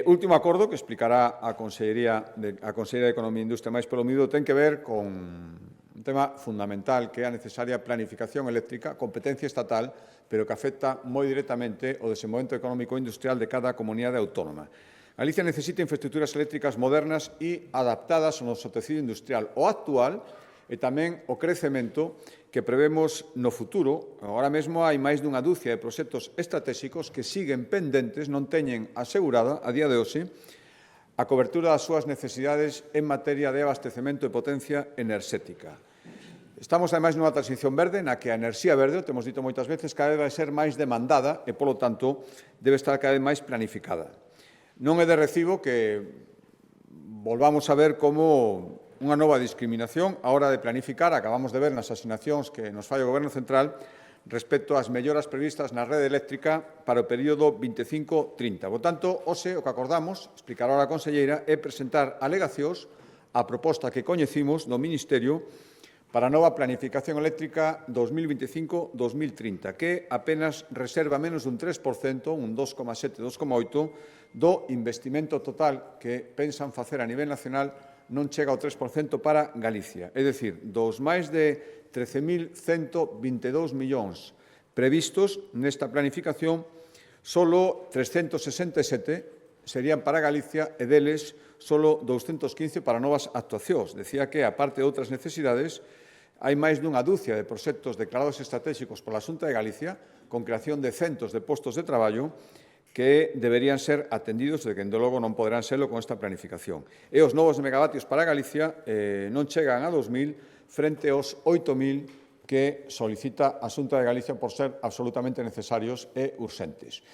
Último acordo que explicará a Consellería de Economía e Industria máis polo miúdo ten que ver con un tema fundamental que é a necesaria planificación eléctrica, competencia estatal, pero que afecta moi directamente o desenvolvemento económico e industrial de cada comunidade autónoma. Galicia necesita infraestructuras eléctricas modernas e adaptadas ao noso tecido industrial, o actual e tamén o crecemento que prevemos no futuro. Agora mesmo hai máis dunha dúcia de proxectos estratégicos que siguen pendentes, non teñen asegurada, a día de hoxe, a cobertura das súas necesidades en materia de abastecemento e potencia enerxética. Estamos, ademais, nunha transición verde na que a enerxía verde, o temos dito moitas veces, cada vez vai ser máis demandada e, polo tanto, debe estar cada vez máis planificada. Non é de recibo que volvamos a ver como unha nova discriminación a hora de planificar, acabamos de ver nas asignacións que nos fai o Goberno central respecto ás melloras previstas na rede eléctrica para o período 25-30. Por tanto, hoxe o que acordamos, explicará a conselleira, é presentar alegacións á proposta que coñecimos do Ministerio para a nova planificación eléctrica 2025-2030, que apenas reserva menos dun 3%, un 2,7-2,8%, do investimento total que pensan facer a nivel nacional non chega ao 3% para Galicia. É dicir, dos máis de 13.122 millóns previstos nesta planificación, solo 367 serían para Galicia e deles solo 215 para novas actuacións. Decía que, aparte de outras necesidades, hai máis dunha dúcia de proxectos declarados estratégicos pola Xunta de Galicia, con creación de centos de postos de traballo, que deberían ser atendidos e que, dende logo, non poderán serlo con esta planificación. E os novos megavatios para Galicia non chegan a 2.000 frente aos 8.000 que solicita a Xunta de Galicia por ser absolutamente necesarios e urxentes.